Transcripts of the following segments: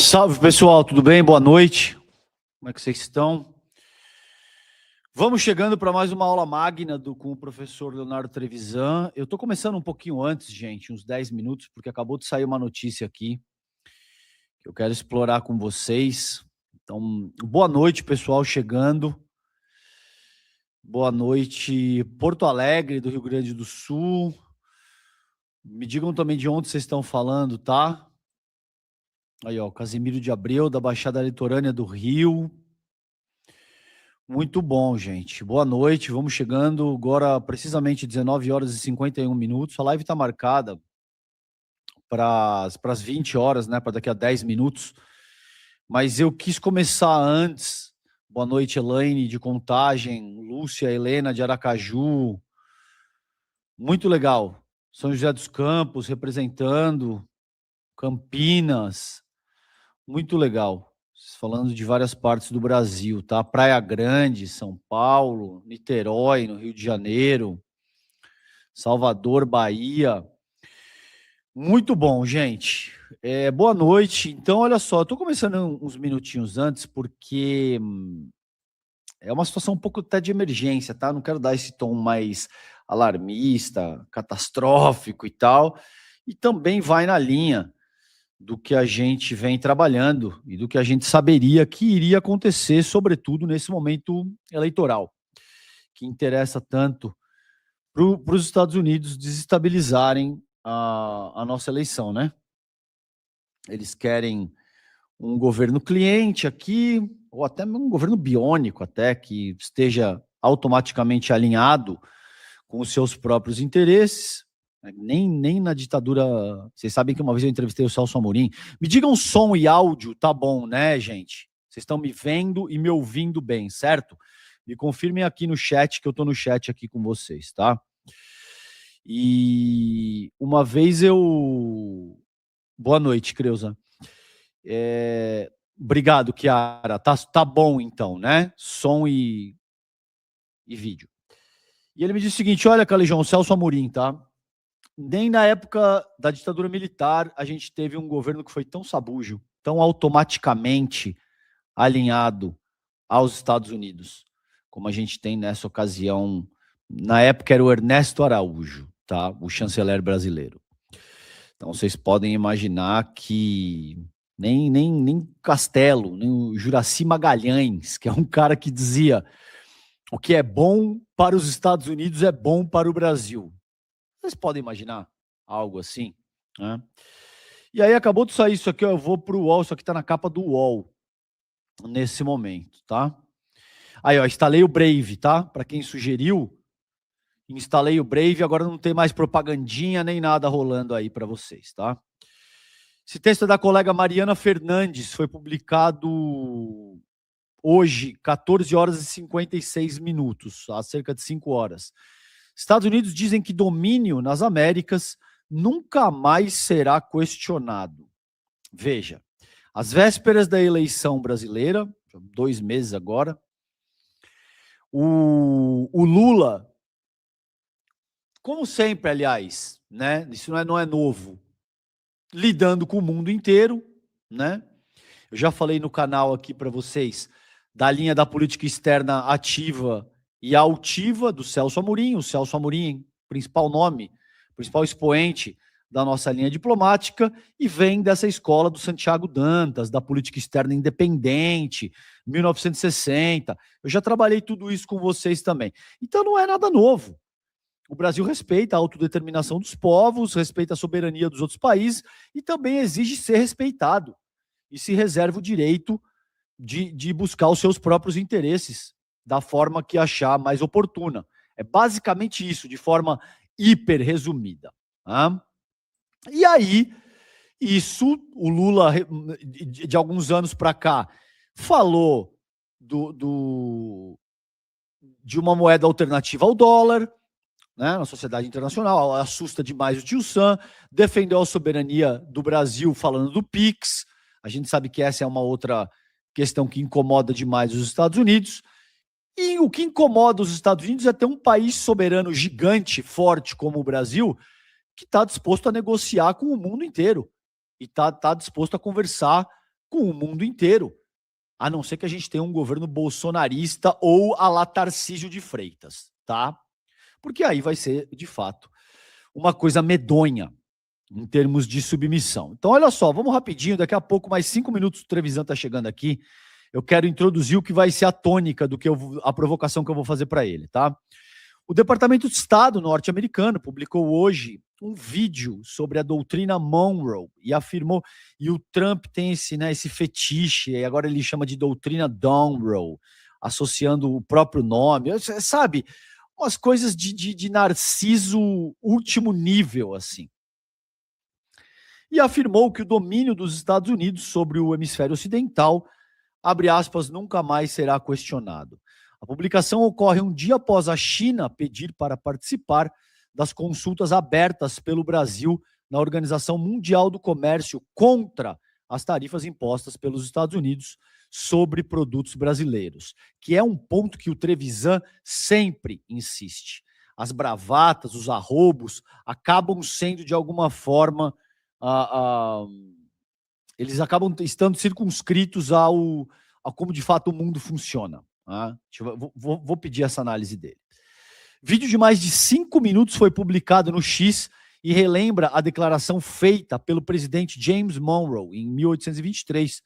Salve, pessoal, tudo bem? Boa noite. Como é que vocês estão? Vamos chegando para mais uma aula magna com o professor Leonardo Trevisan. Eu estou começando um pouquinho antes, gente, uns 10 minutos, porque acabou de sair uma notícia aqui que eu quero explorar com vocês. Então, boa noite, pessoal, chegando. Boa noite, Porto Alegre, do Rio Grande do Sul. Me digam também de onde vocês estão falando, tá? Aí, ó, Casimiro de Abreu, da Baixada Litorânea do Rio. Muito bom, gente. Boa noite. Vamos chegando agora, precisamente 19 horas e 51 minutos. A live está marcada para as 20 horas, né? Para daqui a 10 minutos. Mas eu quis começar antes. Boa noite, Elaine de Contagem, Lúcia, Helena de Aracaju. Muito legal. São José dos Campos representando, Campinas. Muito legal. Falando de várias partes do Brasil, tá? Praia Grande, São Paulo, Niterói, no Rio de Janeiro, Salvador, Bahia. Muito bom, gente. Boa noite. Então, olha só, eu tô começando uns minutinhos antes, porque é uma situação um pouco até de emergência, tá? Não quero dar esse tom mais alarmista, catastrófico e tal. E também vai na linha do que a gente vem trabalhando e do que a gente saberia que iria acontecer, sobretudo nesse momento eleitoral, que interessa tanto para os Estados Unidos desestabilizarem a nossa eleição, né? Eles querem um governo cliente aqui, ou até um governo biônico, até que esteja automaticamente alinhado com os seus próprios interesses. Nem na ditadura. Vocês sabem que uma vez eu entrevistei o Celso Amorim. Me digam som e áudio, tá bom, né, gente? Vocês estão me vendo e me ouvindo bem, certo? Me confirmem aqui no chat, que eu tô no chat aqui com vocês, tá? E uma vez eu. Boa noite, Creuza. Obrigado, Kiara. Tá bom, então, né? Som e vídeo. E ele me disse o seguinte: olha, Calejão, o Celso Amorim, tá? Nem na época da ditadura militar a gente teve um governo que foi tão sabujo, tão automaticamente alinhado aos Estados Unidos, como a gente tem nessa ocasião. Na época era o Ernesto Araújo, tá? O chanceler brasileiro. Então vocês podem imaginar que nem Castelo, nem o Juraci Magalhães, que é um cara que dizia: o que é bom para os Estados Unidos é bom para o Brasil. Vocês podem imaginar algo assim, né? E aí acabou de sair isso aqui, ó, eu vou para o UOL, isso aqui está na capa do UOL, nesse momento, tá? Aí, ó, instalei o Brave, tá? Para quem sugeriu, instalei o Brave, agora não tem mais propagandinha nem nada rolando aí para vocês, tá? Esse texto é da colega Mariana Fernandes, foi publicado hoje, 14 horas e 56 minutos, há cerca de 5 horas. Estados Unidos dizem que domínio nas Américas nunca mais será questionado. Veja, às vésperas da eleição brasileira, 2 meses agora, o Lula, como sempre, aliás, né? Isso não é novo, lidando com o mundo inteiro, né? Eu já falei no canal aqui para vocês da linha da política externa ativa e altiva do Celso Amorim. O Celso Amorim, principal nome, principal expoente da nossa linha diplomática, e vem dessa escola do Santiago Dantas, da política externa independente, 1960. Eu já trabalhei tudo isso com vocês também. Então não é nada novo. O Brasil respeita a autodeterminação dos povos, respeita a soberania dos outros países e também exige ser respeitado. E se reserva o direito de buscar os seus próprios interesses da forma que achar mais oportuna. É basicamente isso, de forma hiper resumida. Tá? E aí, isso, o Lula, de alguns anos para cá, falou de uma moeda alternativa ao dólar, né, na sociedade internacional, assusta demais o tio Sam, defendeu a soberania do Brasil falando do PIX. A gente sabe que essa é uma outra questão que incomoda demais os Estados Unidos. E o que incomoda os Estados Unidos é ter um país soberano gigante, forte como o Brasil, que está disposto a negociar com o mundo inteiro e está disposto a conversar com o mundo inteiro, a não ser que a gente tenha um governo bolsonarista ou a lá Tarcísio de Freitas, tá? Porque aí vai ser, de fato, uma coisa medonha em termos de submissão. Então, olha só, vamos rapidinho, daqui a pouco, mais 5 minutos, o Trevisan está chegando aqui. Eu quero introduzir o que vai ser a tônica do que a provocação que eu vou fazer para ele, tá? O Departamento de Estado norte-americano publicou hoje um vídeo sobre a doutrina Monroe e afirmou, e o Trump tem esse fetiche, e agora ele chama de doutrina Monroe, associando o próprio nome, sabe? Umas coisas de narciso último nível, assim. E afirmou que o domínio dos Estados Unidos sobre o hemisfério ocidental, abre aspas, nunca mais será questionado. A publicação ocorre um dia após a China pedir para participar das consultas abertas pelo Brasil na Organização Mundial do Comércio contra as tarifas impostas pelos Estados Unidos sobre produtos brasileiros, que é um ponto que o Trevisan sempre insiste. As bravatas, os arrobos, acabam sendo, de alguma forma, eles acabam estando circunscritos a como, de fato, o mundo funciona. Tá? Vou pedir essa análise dele. Vídeo de mais de 5 minutos foi publicado no X e relembra a declaração feita pelo presidente James Monroe em 1823,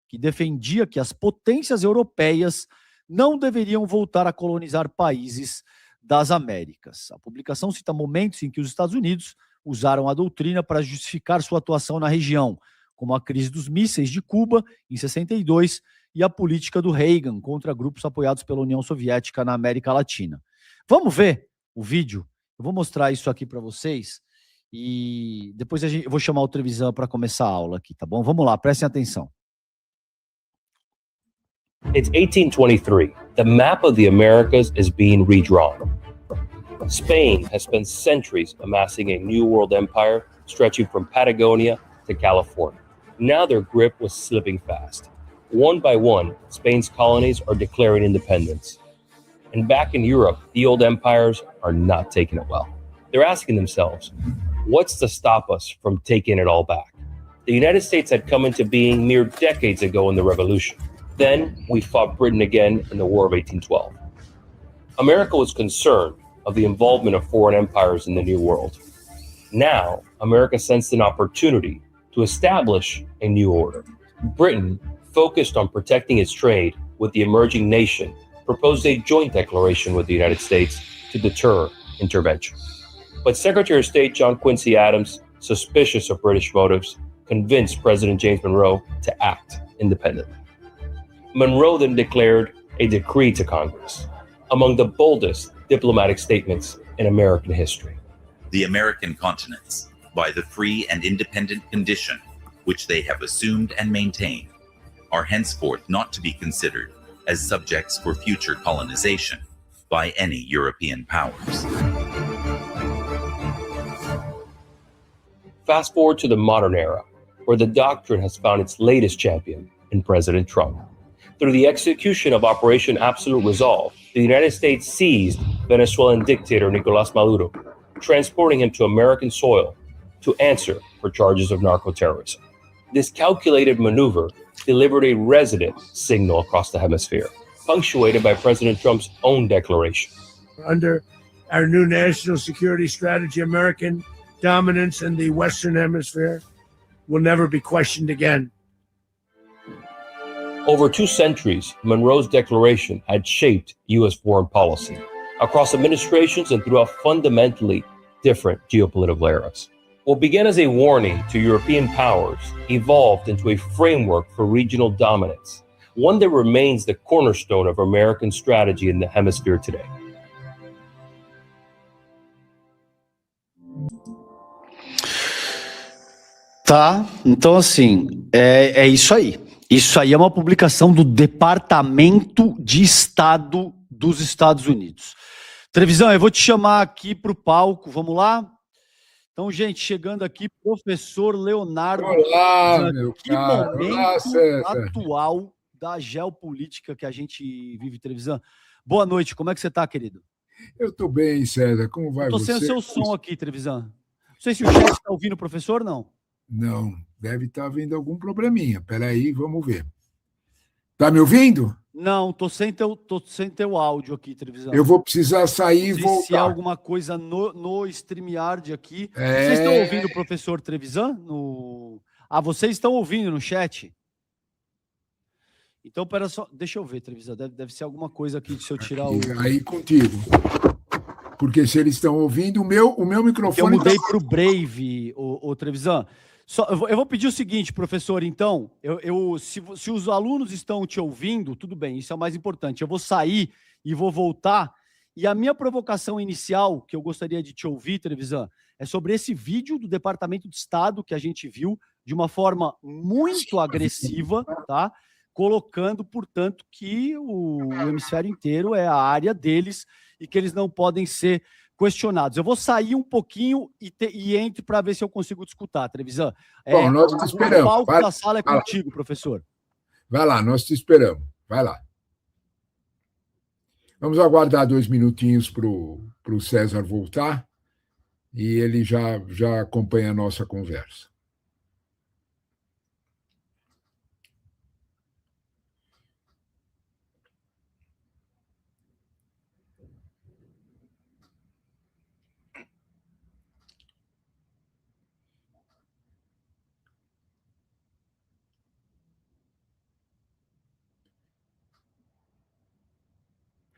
que defendia que as potências europeias não deveriam voltar a colonizar países das Américas. A publicação cita momentos em que os Estados Unidos usaram a doutrina para justificar sua atuação na região, como a crise dos mísseis de Cuba, em 62, e a política do Reagan contra grupos apoiados pela União Soviética na América Latina. Vamos ver o vídeo? Eu vou mostrar isso aqui para vocês e depois eu vou chamar o Trevisan para começar a aula aqui, tá bom? Vamos lá, prestem atenção. It's 1823. The map of the Americas is being redrawn. Spain has spent centuries amassing a new world empire stretching from Patagonia to California. Now their grip was slipping fast. One by one, Spain's colonies are declaring independence. And back in Europe, the old empires are not taking it well. They're asking themselves, what's to stop us from taking it all back? The United States had come into being mere decades ago in the Revolution. Then we fought Britain again in the War of 1812. America was concerned of the involvement of foreign empires in the New World. Now, America sensed an opportunity to establish a new order. Britain, focused on protecting its trade with the emerging nation, proposed a joint declaration with the United States to deter intervention. But Secretary of State John Quincy Adams, suspicious of British motives, convinced President James Monroe to act independently. Monroe then declared a decree to Congress, among the boldest diplomatic statements in American history. The American continents, by the free and independent condition which they have assumed and maintained, are henceforth not to be considered as subjects for future colonization by any European powers. Fast forward to the modern era, where the doctrine has found its latest champion in President Trump. Through the execution of Operation Absolute Resolve, the United States seized Venezuelan dictator Nicolás Maduro, transporting him to American soil to answer for charges of narco-terrorism. This calculated maneuver delivered a resonant signal across the hemisphere, punctuated by President Trump's own declaration. Under our new national security strategy, American dominance in the Western Hemisphere will never be questioned again. Over 2 centuries, Monroe's declaration had shaped U.S. foreign policy across administrations and throughout fundamentally different geopolitical eras. What began as a warning to European powers evolved into a framework for regional dominance, one that remains the cornerstone of American strategy in the hemisphere today. Tá, então assim, é isso aí. Isso aí é uma publicação do Departamento de Estado dos Estados Unidos. Trevisan, eu vou te chamar aqui para o palco, vamos lá? Então, gente, chegando aqui, professor Leonardo. Olá, meu que cara. momento Olá, César. atual da geopolítica que a gente vive, Trevisan. Boa noite, como é que você está, querido? Eu estou bem, César. Como vai você? Estou sem o seu som aqui, Trevisan. Não sei se o chat está ouvindo o professor, não. Não, deve estar havendo algum probleminha. Espera aí, vamos ver. Está me ouvindo? Não, tô sem teu áudio aqui, televisão. Eu vou precisar sair e Não sei voltar. se é alguma coisa no StreamYard aqui. É. Vocês estão ouvindo o professor Trevisan? Vocês estão ouvindo no chat? Então, pera só, deixa eu ver, Trevisan. Deve ser alguma coisa aqui, se eu tirar o... Aí contigo. Porque se eles estão ouvindo, o meu microfone... Eu mudei para o Brave, o Trevisan. Eu vou pedir o seguinte, professor, então, se os alunos estão te ouvindo, tudo bem, isso é o mais importante. Eu vou sair e vou voltar. E a minha provocação inicial, que eu gostaria de te ouvir, Trevisan, é sobre esse vídeo do Departamento de Estado que a gente viu de uma forma muito agressiva, tá? Colocando, portanto, que o hemisfério inteiro é a área deles e que eles não podem ser questionados. Eu vou sair um pouquinho e entre para ver se eu consigo te escutar, Trevisan. Bom, nós te esperamos. O palco da sala é contigo, professor. Vai lá, nós te esperamos. Vai lá. Vamos aguardar 2 minutinhos para o César voltar e ele já acompanha a nossa conversa.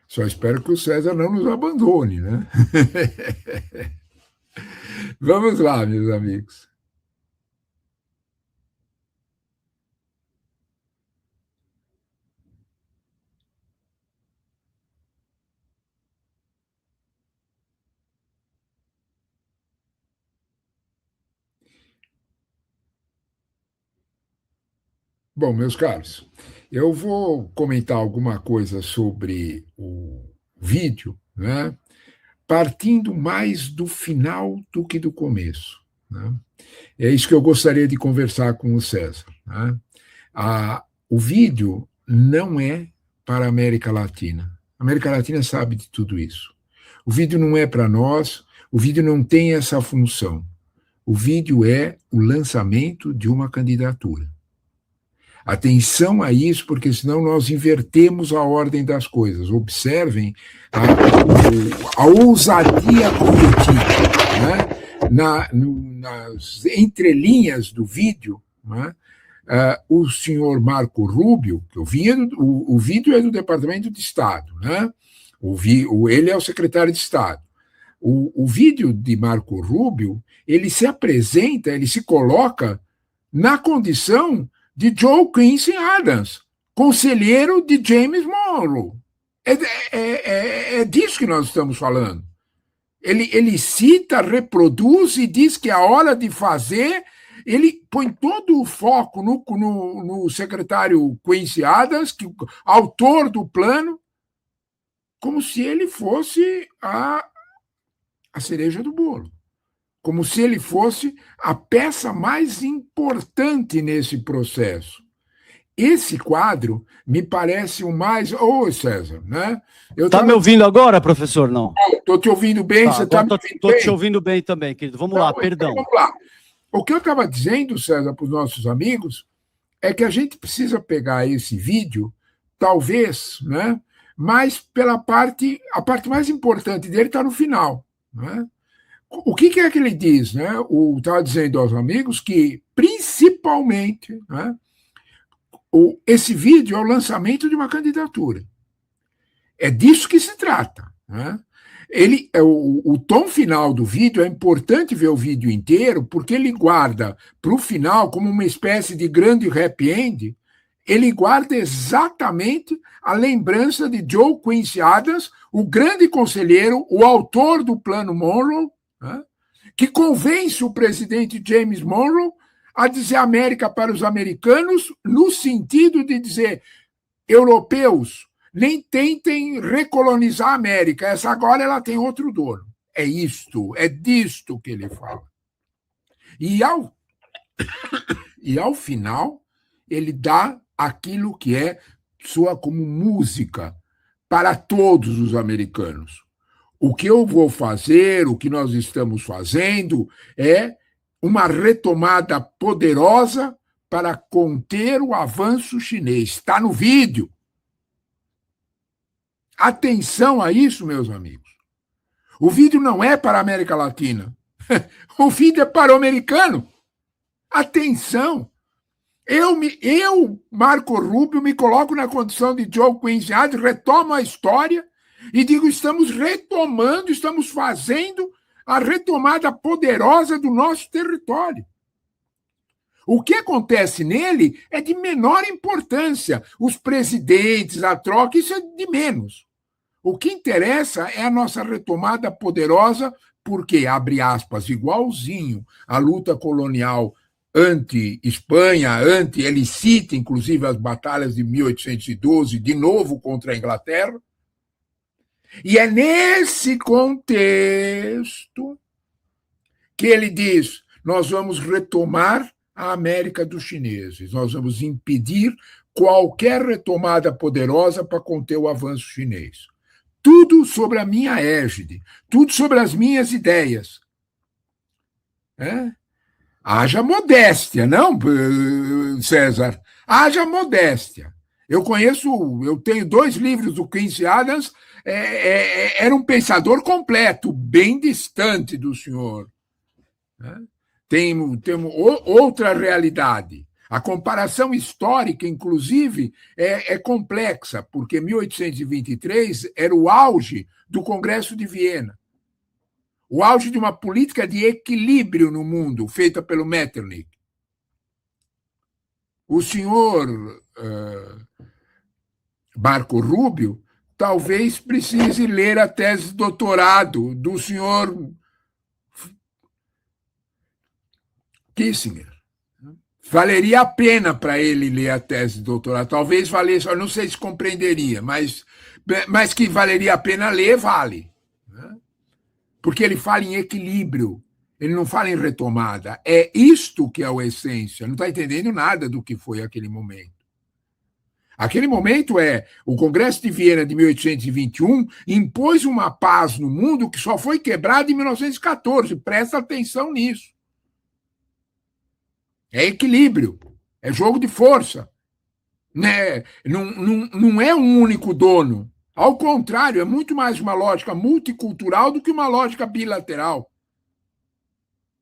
Só espero que o César não nos abandone, né? Vamos lá, meus amigos. Bom, meus caros, eu vou comentar alguma coisa sobre o vídeo, né? Partindo mais do final do que do começo, né? É isso que eu gostaria de conversar com o César, né? O vídeo não é para a América Latina. A América Latina sabe de tudo isso. O vídeo não é para nós, o vídeo não tem essa função. O vídeo é o lançamento de uma candidatura. Atenção a isso, porque senão nós invertemos a ordem das coisas. Observem a ousadia coletiva, né? Nas entrelinhas do vídeo, né? O senhor Marco Rubio, que o vídeo é do Departamento de Estado, né? Ele é o secretário de Estado. O vídeo de Marco Rubio, ele se apresenta, ele se coloca na condição de Joe Quincy Adams, conselheiro de James Monroe. É disso que nós estamos falando. Ele cita, reproduz e diz que a hora de fazer, ele põe todo o foco no secretário Quincy Adams, autor do plano, como se ele fosse a cereja do bolo. Como se ele fosse a peça mais importante nesse processo. Esse quadro me parece o mais... Ô, César, né? Está me ouvindo agora, professor? Não. Estou te ouvindo bem, você está me ouvindo bem? Estou te ouvindo bem também, querido. Vamos lá, perdão. Vamos lá. O que eu estava dizendo, César, para os nossos amigos, é que a gente precisa pegar esse vídeo, talvez, né? Mas a parte mais importante dele está no final, né? O que é que ele diz? Né? Estava dizendo aos amigos que, principalmente, né, esse vídeo é o lançamento de uma candidatura. É disso que se trata. Né? O tom final do vídeo, é importante ver o vídeo inteiro, porque ele guarda para o final, como uma espécie de grande happy end, ele guarda exatamente a lembrança de Joe Quincy Adams, o grande conselheiro, o autor do Plano Monroe, que convence o presidente James Monroe a dizer América para os americanos, no sentido de dizer, europeus, nem tentem recolonizar a América, essa agora ela tem outro dono. É disto que ele fala. E ao final, ele dá aquilo que soa como música para todos os americanos. O que eu vou fazer, o que nós estamos fazendo, é uma retomada poderosa para conter o avanço chinês. Está no vídeo. Atenção a isso, meus amigos. O vídeo não é para a América Latina. O vídeo é para o americano. Atenção. Eu, Marco Rubio, me coloco na condição de Joe Quincy Adams, retomo a história e digo, estamos retomando, estamos fazendo a retomada poderosa do nosso território. O que acontece nele é de menor importância. Os presidentes, a troca, isso é de menos. O que interessa é a nossa retomada poderosa, porque, abre aspas, igualzinho à luta colonial anti-Espanha, ele cita, inclusive, as batalhas de 1812, de novo contra a Inglaterra. E é nesse contexto que ele diz, nós vamos retomar a América dos chineses, nós vamos impedir qualquer retomada poderosa para conter o avanço chinês. Tudo sobre a minha égide, tudo sobre as minhas ideias. Haja modéstia, não, César? Haja modéstia. Eu tenho 2 livros do Quincy Adams, era um pensador completo, bem distante do senhor. Tem outra realidade. A comparação histórica, inclusive, é complexa, porque 1823 era o auge do Congresso de Viena. O auge de uma política de equilíbrio no mundo, feita pelo Metternich. O senhor Marco Rubio talvez precise ler a tese de doutorado do senhor Kissinger. Valeria a pena para ele ler a tese de doutorado. Talvez valesse, eu não sei se compreenderia, mas que valeria a pena ler, vale. Porque ele fala em equilíbrio, ele não fala em retomada. É isto que é a essência. Não está entendendo nada do que foi aquele momento. Aquele momento o Congresso de Viena de 1821 impôs uma paz no mundo que só foi quebrada em 1914. Presta atenção nisso. É equilíbrio, é jogo de força. Não é um único dono. Ao contrário, é muito mais uma lógica multicultural do que uma lógica bilateral.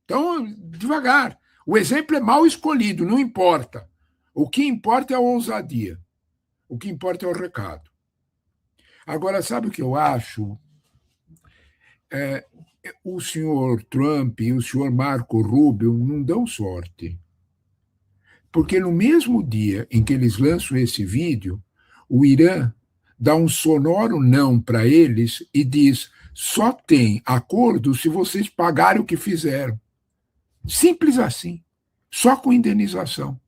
Então, devagar. O exemplo é mal escolhido, não importa. O que importa é a ousadia. O que importa é o recado. Agora, sabe o que eu acho? O senhor Trump e o senhor Marco Rubio não dão sorte. Porque no mesmo dia em que eles lançam esse vídeo, o Irã dá um sonoro não para eles e diz, só tem acordo se vocês pagarem o que fizeram. Simples assim, só com indenização.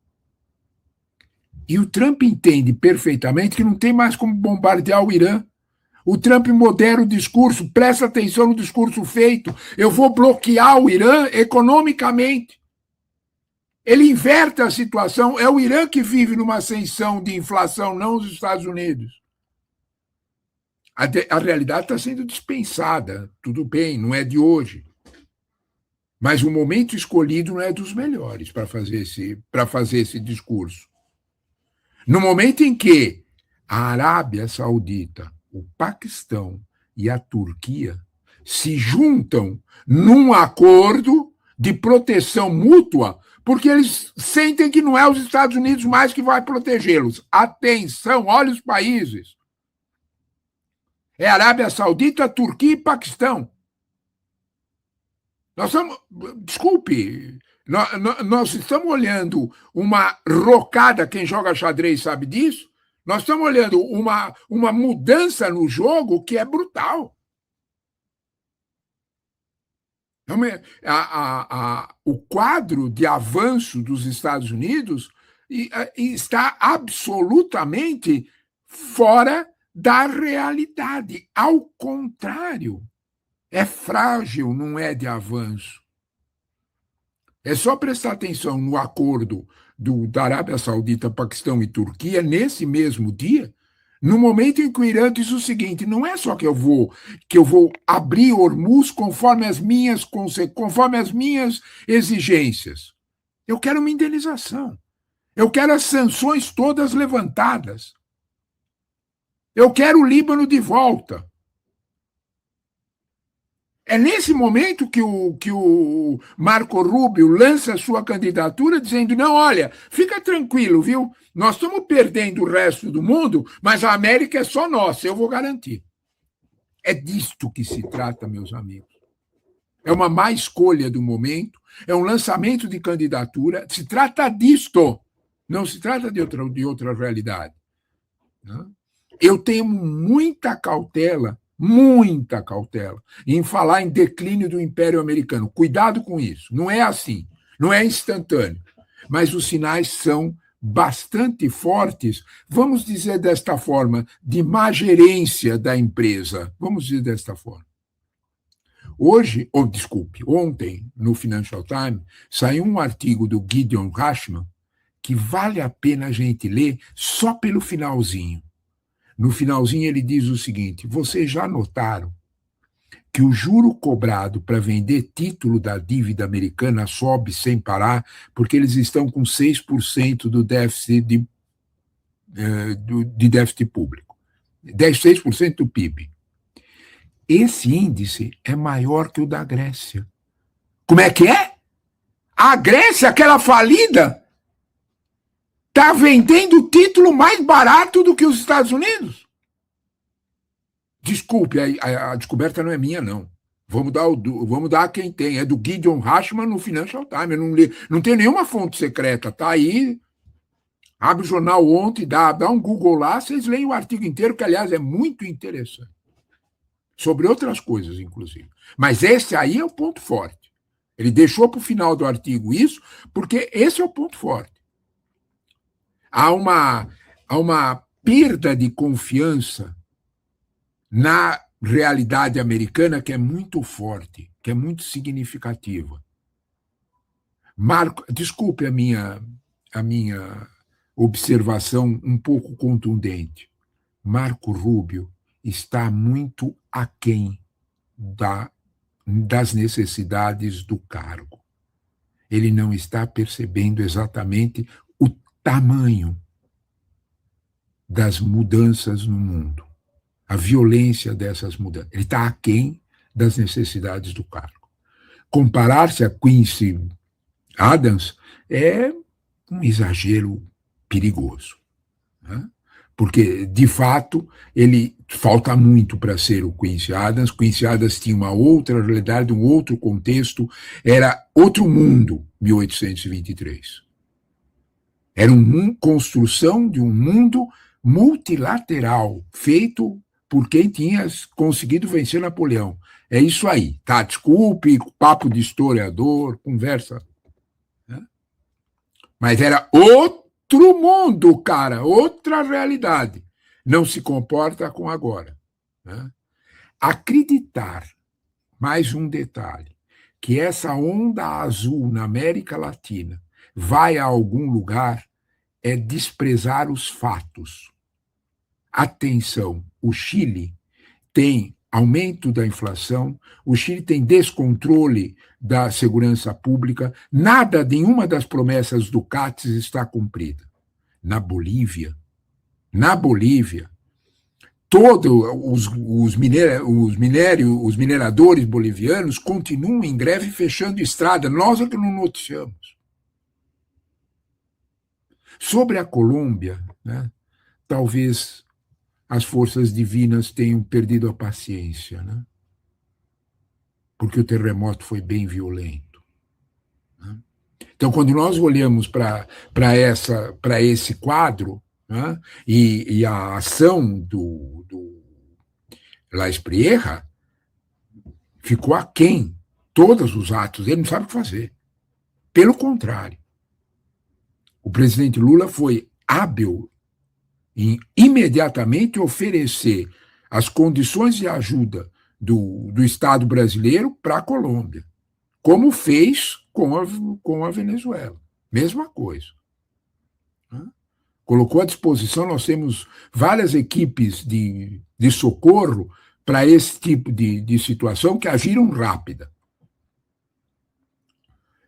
E o Trump entende perfeitamente que não tem mais como bombardear o Irã. O Trump modera o discurso, presta atenção no discurso feito, eu vou bloquear o Irã economicamente. Ele inverte a situação, é o Irã que vive numa ascensão de inflação, não os Estados Unidos. A realidade está sendo dispensada, tudo bem, não é de hoje. Mas o momento escolhido não é dos melhores para fazer esse discurso. No momento em que a Arábia Saudita, o Paquistão e a Turquia se juntam num acordo de proteção mútua, porque eles sentem que não é os Estados Unidos mais que vai protegê-los. Atenção, olha os países. É Arábia Saudita, Turquia e Paquistão. Nós estamos olhando uma rocada, quem joga xadrez sabe disso, nós estamos olhando uma mudança no jogo que é brutal. O quadro de avanço dos Estados Unidos está absolutamente fora da realidade. Ao contrário, é frágil, não é de avanço. É só prestar atenção no acordo da Arábia Saudita, Paquistão e Turquia, nesse mesmo dia, No momento em que o Irã diz o seguinte, não é só que eu vou abrir Hormuz conforme as minhas exigências. Eu quero uma indenização. Eu quero as sanções todas levantadas. Eu quero o Líbano de volta. É nesse momento que o Marco Rubio lança a sua candidatura dizendo, não, olha, fica tranquilo, viu? Nós estamos perdendo o resto do mundo, mas a América é só nossa, eu vou garantir. É disto que se trata, meus amigos. É uma má escolha do momento, é um lançamento de candidatura, se trata disto, não se trata de outra realidade. Eu tenho muita cautela em falar em declínio do Império Americano. Cuidado com isso. Não é assim. Não é instantâneo. Mas os sinais são bastante fortes, vamos dizer desta forma, de má gerência da empresa. Vamos dizer desta forma. Ontem, no Financial Times, saiu um artigo do Gideon Rachman que vale a pena a gente ler só pelo finalzinho. No finalzinho ele diz o seguinte, vocês já notaram que o juro cobrado para vender título da dívida americana sobe sem parar, porque eles estão com 6% do déficit de déficit público, 6% do PIB. Esse índice é maior que o da Grécia. Como é que é? A Grécia, aquela falida, está vendendo título mais barato do que os Estados Unidos. Desculpe, a descoberta não é minha, não. Vamos dar a quem tem. É do Gideon Rachman no Financial Times. Eu não tenho nenhuma fonte secreta. Está aí. Abre o jornal ontem, dá um Google lá, vocês leem o artigo inteiro, que, aliás, é muito interessante. Sobre outras coisas, inclusive. Mas esse aí é o ponto forte. Ele deixou para o final do artigo isso, porque esse é o ponto forte. Há uma perda de confiança na realidade americana que é muito forte, que é muito significativa. Desculpe a minha observação um pouco contundente. Marco Rubio está muito aquém das necessidades do cargo. Ele não está percebendo exatamente o tamanho das mudanças no mundo, a violência dessas mudanças. Ele está aquém das necessidades do cargo. Comparar-se a Quincy Adams é um exagero perigoso, né? Porque, de fato, ele falta muito para ser o Quincy Adams. Quincy Adams tinha uma outra realidade, um outro contexto, era outro mundo, 1823. Era uma construção de um mundo multilateral, feito por quem tinha conseguido vencer Napoleão. É isso aí, tá? Desculpe, papo de historiador, conversa. Né? Mas era outro mundo, cara, outra realidade. Não se comporta com agora. Né? Acreditar, mais um detalhe, que essa onda azul na América Latina vai a algum lugar é desprezar os fatos. Atenção, o Chile tem aumento da inflação, o Chile tem descontrole da segurança pública, nenhuma das promessas do CATS está cumprida. Na Bolívia, todos os mineradores bolivianos continuam em greve fechando estrada, nós é que não noticiamos. Sobre a Colômbia, né, talvez as forças divinas tenham perdido a paciência, né? Porque o terremoto foi bem violento. Né? Então, quando nós olhamos para esse quadro, né, e a ação do La Espriella ficou aquém, todos os atos, ele não sabe o que fazer. Pelo contrário, o presidente Lula foi hábil em imediatamente oferecer as condições de ajuda do Estado brasileiro para a Colômbia, como fez com a Venezuela. Mesma coisa. Colocou à disposição, nós temos várias equipes de socorro para esse tipo de situação que agiram rápida.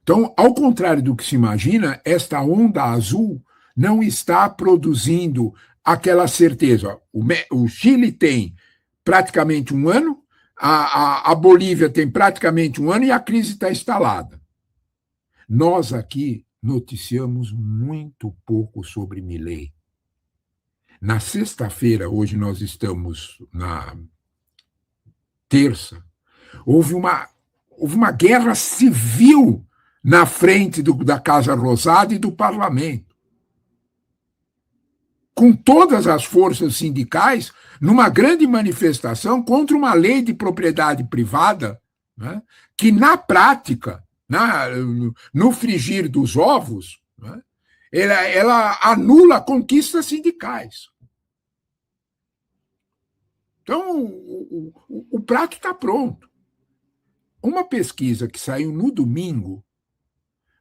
Então, ao contrário do que se imagina, esta onda azul não está produzindo aquela certeza. O Chile tem praticamente um ano, a Bolívia tem praticamente um ano e a crise está instalada. Nós aqui noticiamos muito pouco sobre Milei. Na sexta-feira, hoje nós estamos na terça, houve uma guerra civil na frente da Casa Rosada e do parlamento, com todas as forças sindicais numa grande manifestação contra uma lei de propriedade privada, né, que, na prática, no frigir dos ovos, né, ela anula conquistas sindicais. Então, o prato está pronto. Uma pesquisa que saiu no domingo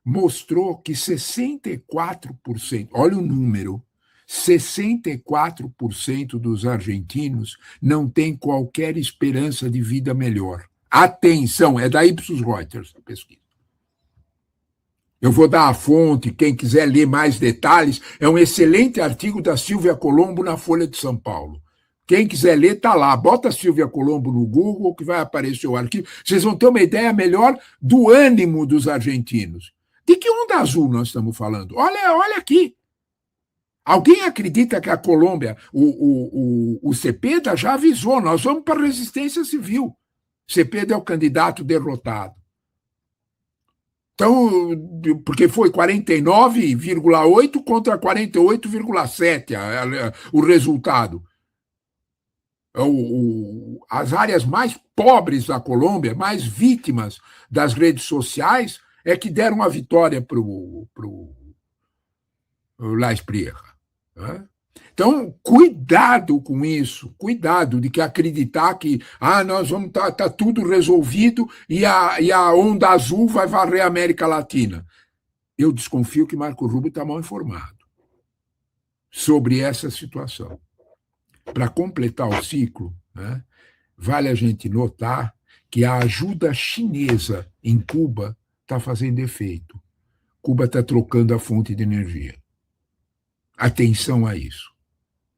mostrou que 64%, olha o número, 64% dos argentinos não têm qualquer esperança de vida melhor. Atenção, é da Ipsos Reuters a pesquisa. Eu vou dar a fonte, quem quiser ler mais detalhes, é um excelente artigo da Silvia Colombo na Folha de São Paulo. Quem quiser ler, está lá. Bota Silvia Colombo no Google que vai aparecer o arquivo. Vocês vão ter uma ideia melhor do ânimo dos argentinos. De que onda azul nós estamos falando? Olha aqui. Alguém acredita que a Colômbia, o Cepeda já avisou, nós vamos para a resistência civil. Cepeda é o candidato derrotado. Então, porque foi 49,8 contra 48,7 o resultado. As áreas mais pobres da Colômbia, mais vítimas das redes sociais, é que deram a vitória para o La Espriella. Né? Então, cuidado com isso, cuidado de que acreditar que nós vamos tá tudo resolvido e a onda azul vai varrer a América Latina. Eu desconfio que Marco Rubio está mal informado sobre essa situação. Para completar o ciclo, né, vale a gente notar que a ajuda chinesa em Cuba está fazendo efeito. Cuba está trocando a fonte de energia. Atenção a isso.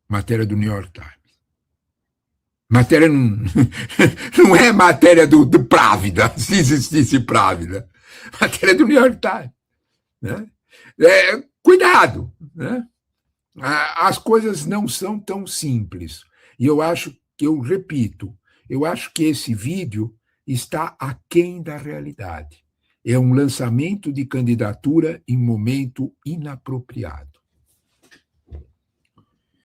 Matéria do New York Times. Matéria não é matéria do Právida, se existisse Právida. Matéria do New York Times. Né? Cuidado, né? As coisas não são tão simples. E eu acho que esse vídeo está aquém da realidade. É um lançamento de candidatura em momento inapropriado.